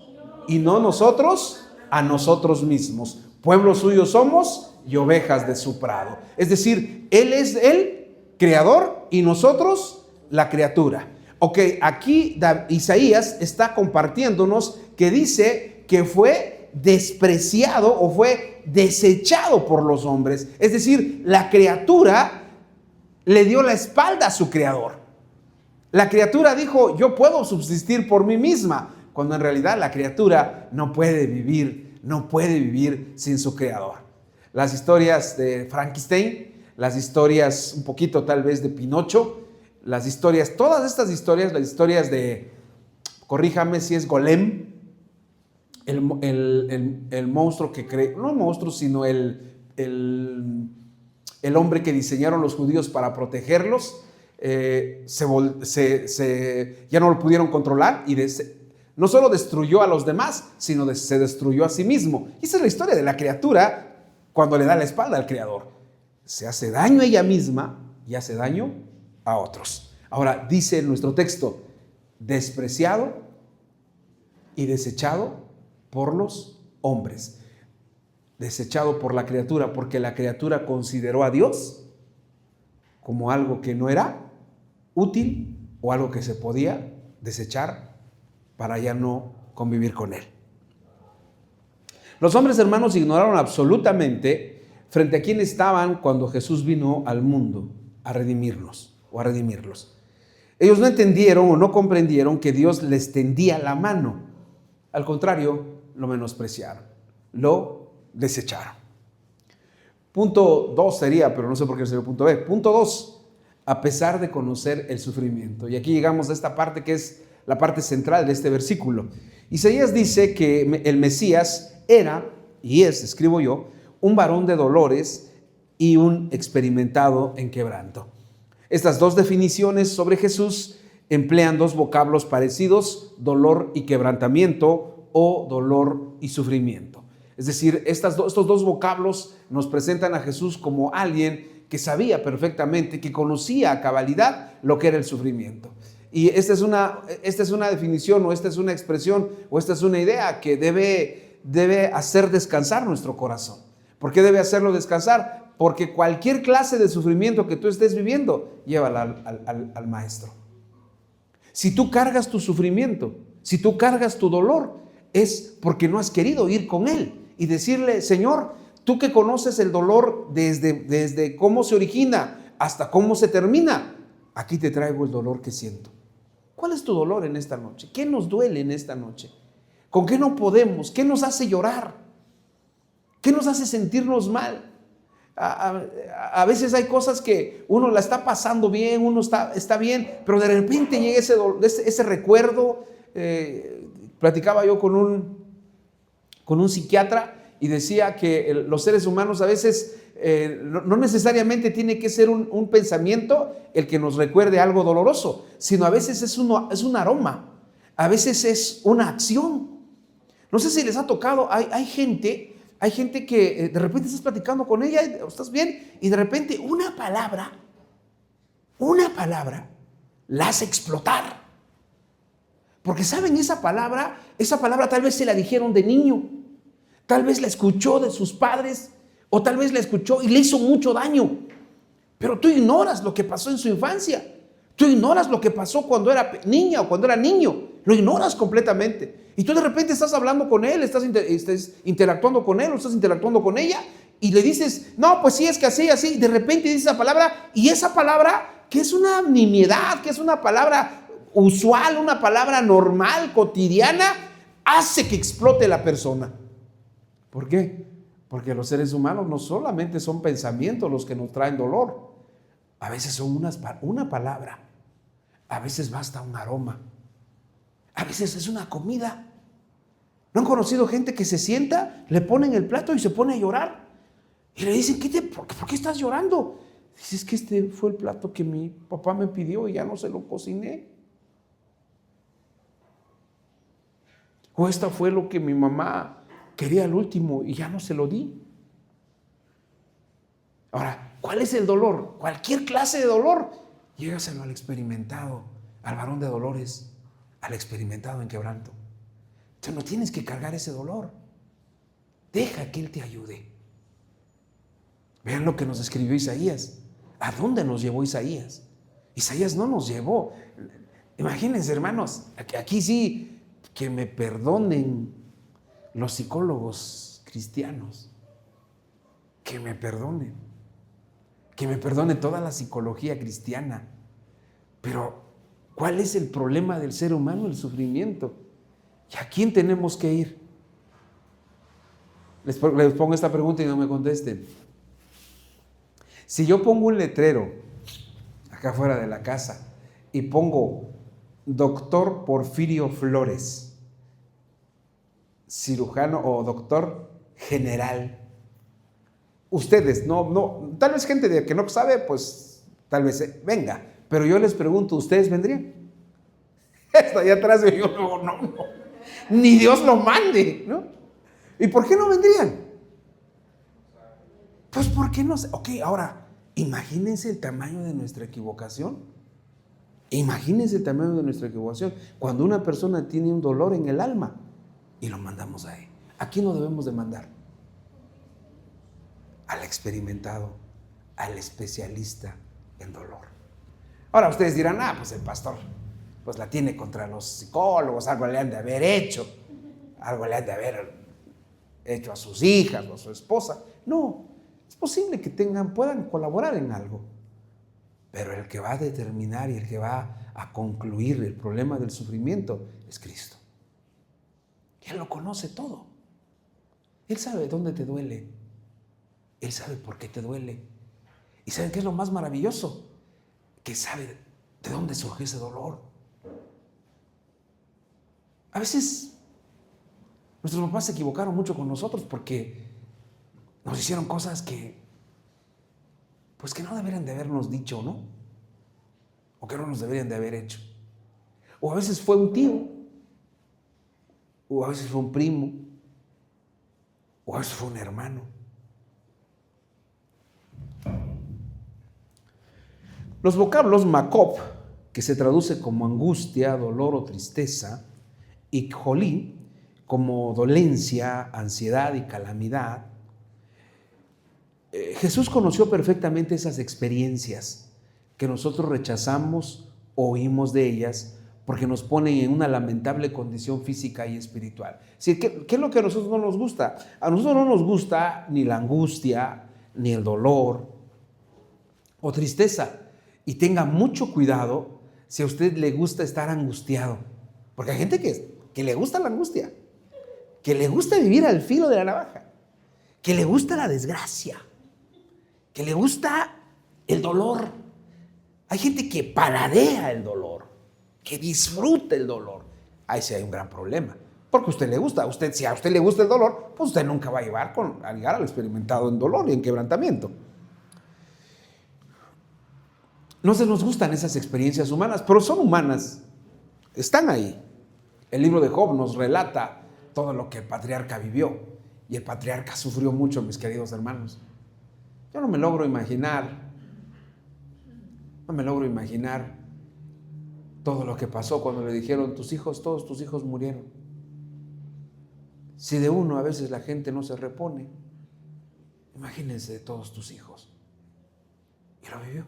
y no nosotros a nosotros mismos. Pueblo suyo somos y ovejas de su prado. Es decir, Él es el creador y nosotros la criatura. Ok, aquí Isaías está compartiéndonos que dice que fue despreciado o fue desechado por los hombres. Es decir, la criatura le dio la espalda a su creador. La criatura dijo, yo puedo subsistir por mí misma, cuando en realidad la criatura no puede vivir sin su creador. Las historias de Frankenstein, las historias un poquito tal vez de Pinocho, todas estas historias, las historias de, corríjame si es Golem, el monstruo que creó, no el monstruo, sino el hombre que diseñaron los judíos para protegerlos, ya no lo pudieron controlar y no solo destruyó a los demás, sino se destruyó a sí mismo. Y esa es la historia de la criatura cuando le da la espalda al creador. Se hace daño a ella misma y hace daño a otros. Ahora dice en nuestro texto, despreciado y desechado por los hombres. Desechado por la criatura, porque la criatura consideró a Dios como algo que no era útil o algo que se podía desechar para ya no convivir con él. Los hombres, hermanos, ignoraron absolutamente frente a quién estaban cuando Jesús vino al mundo a redimirnos o a redimirlos. Ellos no entendieron o no comprendieron que Dios les tendía la mano. Al contrario, lo menospreciaron, lo desecharon. Punto 2 sería, pero no sé por qué sería el punto B. Punto 2, a pesar de conocer el sufrimiento. Y aquí llegamos a esta parte que es la parte central de este versículo. Isaías dice que el Mesías era, y es, escribo yo, un varón de dolores y un experimentado en quebranto. Estas dos definiciones sobre Jesús emplean dos vocablos parecidos, dolor y quebrantamiento o dolor y sufrimiento. Es decir, estos dos vocablos nos presentan a Jesús como alguien que sabía perfectamente, que conocía a cabalidad lo que era el sufrimiento. Y esta es una definición o esta es una expresión o esta es una idea que debe hacer descansar nuestro corazón. ¿Por qué debe hacerlo descansar? Porque cualquier clase de sufrimiento que tú estés viviendo, llévala al maestro. Si tú cargas tu sufrimiento, si tú cargas tu dolor, es porque no has querido ir con él y decirle, Señor, tú que conoces el dolor desde cómo se origina hasta cómo se termina, aquí te traigo el dolor que siento. ¿Cuál es tu dolor en esta noche? ¿Qué nos duele en esta noche? ¿Con qué no podemos? ¿Qué nos hace llorar? ¿Qué nos hace sentirnos mal? A veces hay cosas que uno la está pasando bien, uno está bien, pero de repente llega ese recuerdo. Platicaba yo con un psiquiatra y decía que los seres humanos a veces no necesariamente tiene que ser un pensamiento el que nos recuerde algo doloroso, sino a veces es un aroma, a veces es una acción. No sé si les ha tocado, hay gente que de repente estás platicando con ella, estás bien, y de repente una palabra la hace explotar. Porque saben, esa palabra tal vez se la dijeron de niño, tal vez la escuchó de sus padres, o tal vez la escuchó y le hizo mucho daño. Pero tú ignoras lo que pasó en su infancia. Tú ignoras lo que pasó cuando era niña o cuando era niño. Lo ignoras completamente. Y tú de repente estás hablando con él, estás interactuando con él o estás interactuando con ella y le dices, no, pues sí, es que así, así. Y de repente dices esa palabra, y esa palabra que es una nimiedad, que es una palabra usual, una palabra normal, cotidiana, hace que explote la persona. ¿Por qué? Porque los seres humanos no solamente son pensamientos los que nos traen dolor. A veces son una palabra, a veces basta un aroma, a veces es una comida. ¿No han conocido gente que se sienta, le ponen el plato y se pone a llorar? Y le dicen, ¿por qué estás llorando? Dice, es que este fue el plato que mi papá me pidió y ya no se lo cociné. O esta fue lo que mi mamá quería al último y ya no se lo di. Ahora, ¿cuál es el dolor? Cualquier clase de dolor. Llégaselo al experimentado, al varón de dolores, al experimentado en quebranto. Tú no tienes que cargar ese dolor. Deja que Él te ayude. Vean lo que nos escribió Isaías. ¿A dónde nos llevó Isaías? Isaías no nos llevó. Imagínense, hermanos, aquí sí, que me perdonen los psicólogos cristianos. Que me perdonen. Que me perdone toda la psicología cristiana. Pero, ¿cuál es el problema del ser humano? El sufrimiento. ¿Y a quién tenemos que ir? Les pongo esta pregunta y no me contesten. Si yo pongo un letrero acá afuera de la casa y pongo Doctor Porfirio Flores, cirujano o doctor general, ustedes, tal vez gente que no sabe, pues tal vez venga, pero yo les pregunto, ¿ustedes vendrían? Está allá atrás y yo no, ni Dios lo mande, ¿no? ¿Y por qué no vendrían? Pues porque no sé. Ok, ahora, imagínense el tamaño de nuestra equivocación. Imagínense el tamaño de nuestra equivocación. Cuando una persona tiene un dolor en el alma y lo mandamos a él. ¿A quién lo debemos de mandar? Al experimentado, al especialista en dolor. Ahora ustedes dirán, pues el pastor pues la tiene contra los psicólogos, algo le han de haber hecho, algo le han de haber hecho a sus hijas o a su esposa. No, es posible que puedan colaborar en algo, pero el que va a determinar y el que va a concluir el problema del sufrimiento es Cristo. Él lo conoce todo. Él sabe dónde te duele. Él sabe por qué te duele. ¿Y saben qué es lo más maravilloso? Que sabe de dónde surge ese dolor. A veces nuestros papás se equivocaron mucho con nosotros porque nos hicieron cosas que no deberían de habernos dicho, ¿no? O que no nos deberían de haber hecho. O a veces fue un tío, o a veces fue un primo, o a veces fue un hermano. Los vocablos makop, que se traduce como angustia, dolor o tristeza, y jolí, como dolencia, ansiedad y calamidad. Jesús conoció perfectamente esas experiencias que nosotros rechazamos o huimos de ellas porque nos ponen en una lamentable condición física y espiritual. Es decir, ¿qué es lo que a nosotros no nos gusta? A nosotros no nos gusta ni la angustia, ni el dolor o tristeza. Y tenga mucho cuidado si a usted le gusta estar angustiado. Porque hay gente que le gusta la angustia, que le gusta vivir al filo de la navaja, que le gusta la desgracia, que le gusta el dolor. Hay gente que paladea el dolor, que disfruta el dolor. Ahí sí hay un gran problema, porque a usted le gusta. Si a usted le gusta el dolor, pues usted nunca va a llegar al experimentado en dolor y en quebrantamiento. No se nos gustan esas experiencias humanas, pero son humanas, están ahí. El libro de Job nos relata todo lo que el patriarca vivió, y el patriarca sufrió mucho, mis queridos hermanos. Yo no me logro imaginar todo lo que pasó cuando le dijeron: todos tus hijos murieron. Si de uno a veces la gente no se repone, imagínense de todos tus hijos. Y lo vivió.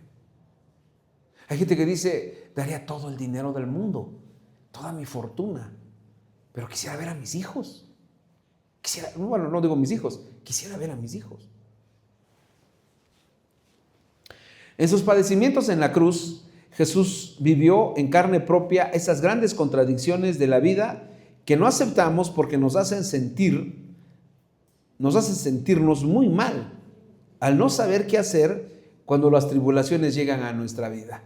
Hay gente que dice: daría todo el dinero del mundo, toda mi fortuna, pero quisiera ver a mis hijos. No digo mis hijos, quisiera ver a mis hijos. En sus padecimientos en la cruz, Jesús vivió en carne propia esas grandes contradicciones de la vida que no aceptamos porque nos hacen sentirnos muy mal al no saber qué hacer cuando las tribulaciones llegan a nuestra vida.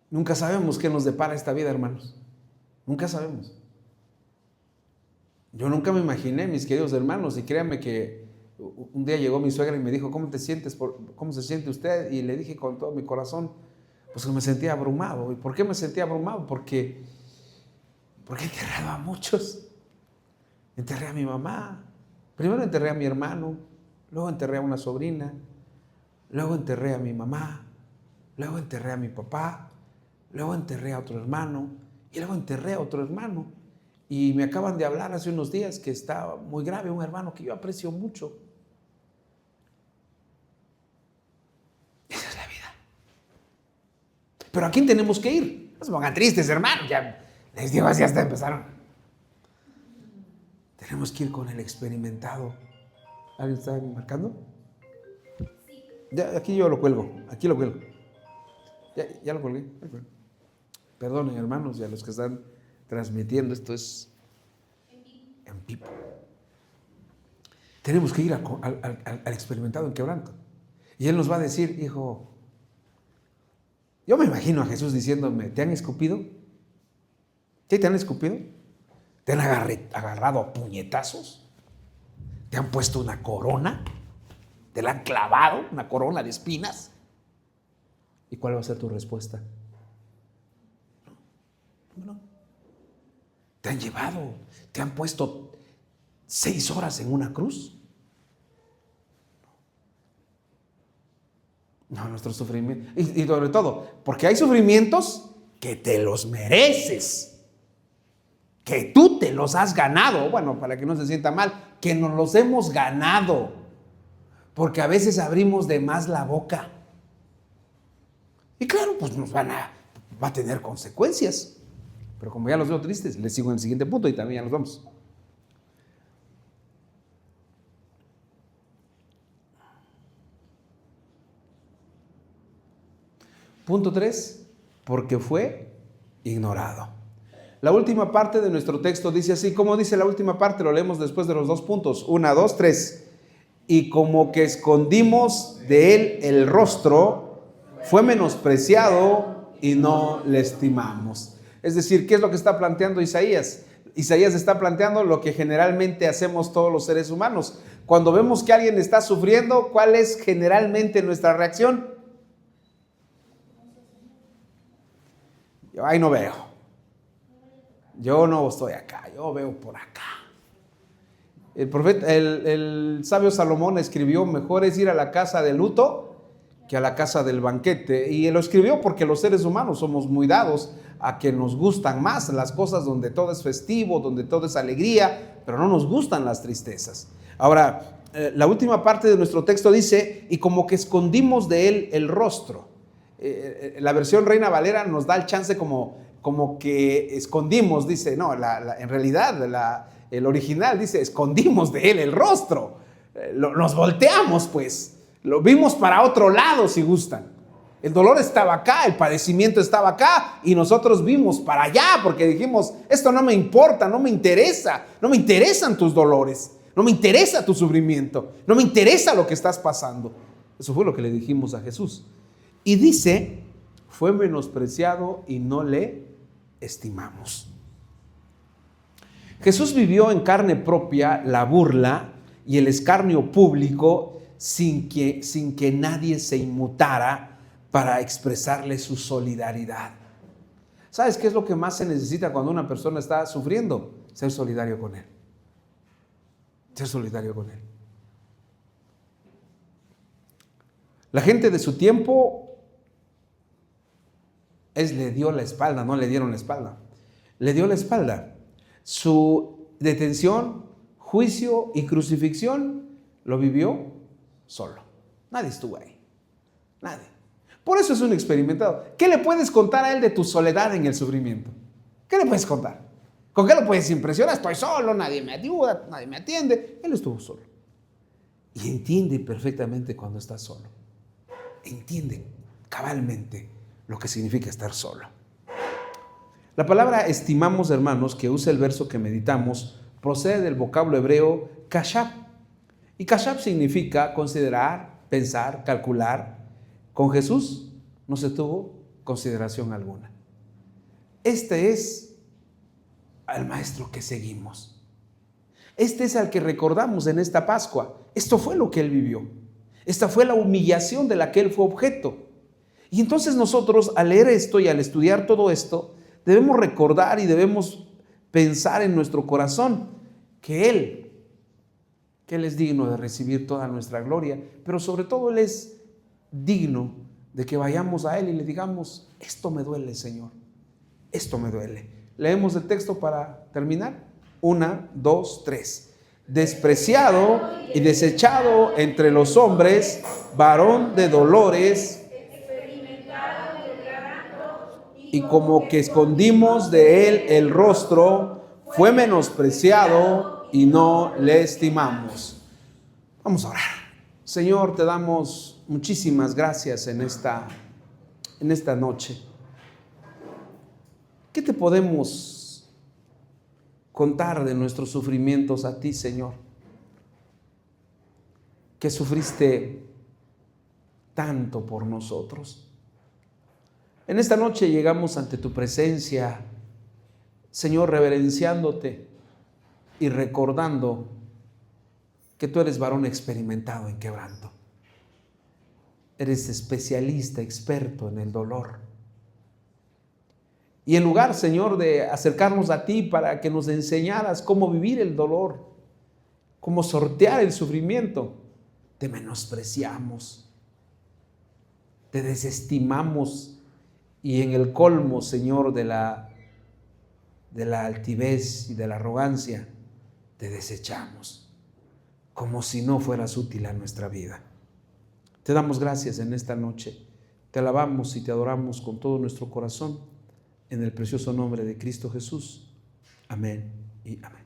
Nunca sabemos qué nos depara esta vida, hermanos. Nunca sabemos. Yo nunca me imaginé, mis queridos hermanos, y créanme que un día llegó mi suegra y me dijo: ¿cómo te sientes? ¿Cómo se siente usted? Y le dije con todo mi corazón, pues que me sentía abrumado. ¿Y por qué me sentía abrumado? Porque he enterrado a muchos. Enterré a mi mamá, primero enterré a mi hermano, luego enterré a una sobrina, luego enterré a mi mamá, luego enterré a mi papá, luego enterré a otro hermano, y luego enterré a otro hermano. Y me acaban de hablar hace unos días que está muy grave un hermano que yo aprecio mucho. Esa es la vida. Pero ¿a quién tenemos que ir? No se pongan tristes, hermanos. Ya les digo, así hasta empezaron. Tenemos que ir con el experimentado. ¿Alguien está marcando? Ya, aquí yo lo cuelgo. Aquí lo cuelgo. Ya lo colgué. Perdonen, hermanos, y a los que están transmitiendo, esto es en vivo. Tenemos que ir al experimentado en quebranto. Y Él nos va a decir: hijo, yo me imagino a Jesús diciéndome: ¿te han escupido? ¿Sí te han escupido? ¿Te han agarrado a puñetazos? ¿Te han puesto una corona? ¿Te la han clavado, una corona de espinas? ¿Y cuál va a ser tu respuesta? No. ¿Te han llevado? ¿Te han puesto 6 horas en una cruz? No, nuestro sufrimiento. Y sobre todo, porque hay sufrimientos que te los mereces, que tú te los has ganado. Bueno, para que no se sienta mal, que nos los hemos ganado, porque a veces abrimos de más la boca. Y claro, pues va a tener consecuencias. Pero como ya los veo tristes, les sigo en el siguiente punto y también ya nos vamos. Punto 3, porque fue ignorado. La última parte de nuestro texto dice así. ¿Cómo dice la última parte? Lo leemos después de los 2 puntos. 1, 2, 3. Y como que escondimos de él el rostro, fue menospreciado y no le estimamos. Es decir, ¿qué es lo que está planteando Isaías? Isaías está planteando lo que generalmente hacemos todos los seres humanos. Cuando vemos que alguien está sufriendo, ¿cuál es generalmente nuestra reacción? Yo ahí no veo. Yo no estoy acá, yo veo por acá. El sabio Salomón escribió: mejor es ir a la casa de luto que a la casa del banquete. Y él lo escribió porque los seres humanos somos muy dados a que nos gustan más las cosas donde todo es festivo, donde todo es alegría, pero no nos gustan las tristezas. Ahora, la última parte de nuestro texto dice: y como que escondimos de él el rostro. La versión Reina Valera nos da el chance como que escondimos, dice. No, en realidad el original dice: escondimos de él el rostro. Nos volteamos, pues. Lo vimos para otro lado, si gustan. El dolor estaba acá, el padecimiento estaba acá y nosotros vimos para allá porque dijimos, esto no me importa, no me interesa, no me interesan tus dolores, no me interesa tu sufrimiento, no me interesa lo que estás pasando. Eso fue lo que le dijimos a Jesús. Y dice, fue menospreciado y no le estimamos. Jesús vivió en carne propia la burla y el escarnio público sin que nadie se inmutara para expresarle su solidaridad. ¿Sabes qué es lo que más se necesita cuando una persona está sufriendo? Ser solidario con él. Ser solidario con él. La gente de su tiempo le dio la espalda, no le dieron la espalda. Le dio la espalda. Su detención, juicio y crucifixión lo vivió solo. Nadie estuvo ahí. Nadie. Por eso es un experimentado. ¿Qué le puedes contar a él de tu soledad en el sufrimiento? ¿Qué le puedes contar? ¿Con qué lo puedes impresionar? Estoy solo, nadie me ayuda, nadie me atiende. Él estuvo solo. Y entiende perfectamente cuando está solo. Entiende cabalmente lo que significa estar solo. La palabra estimamos, hermanos, que usa el verso que meditamos, procede del vocablo hebreo kashab. Y kashab significa considerar, pensar, calcular. Con Jesús no se tuvo consideración alguna. Este es al Maestro que seguimos. Este es al que recordamos en esta Pascua. Esto fue lo que Él vivió. Esta fue la humillación de la que Él fue objeto. Y entonces nosotros, al leer esto y al estudiar todo esto, debemos recordar y debemos pensar en nuestro corazón que Él es digno de recibir toda nuestra gloria, pero sobre todo Él es digno de que vayamos a Él y le digamos, esto me duele, Señor, esto me duele. Leemos el texto para terminar. 1, 2, 3. Despreciado y desechado entre los hombres, varón de dolores, y como que escondimos de él el rostro, fue menospreciado y no le estimamos. Vamos a orar. Señor, te damos muchísimas gracias en esta noche. ¿Qué te podemos contar de nuestros sufrimientos a ti, Señor? Que sufriste tanto por nosotros. En esta noche llegamos ante tu presencia, Señor, reverenciándote y recordando que tú eres varón experimentado en quebranto. Eres especialista, experto en el dolor. Y en lugar, Señor, de acercarnos a ti para que nos enseñaras cómo vivir el dolor, cómo sortear el sufrimiento, te menospreciamos, te desestimamos y en el colmo, Señor, de la altivez y de la arrogancia, te desechamos, como si no fueras útil a nuestra vida. Te damos gracias en esta noche, te alabamos y te adoramos con todo nuestro corazón, en el precioso nombre de Cristo Jesús. Amén y amén.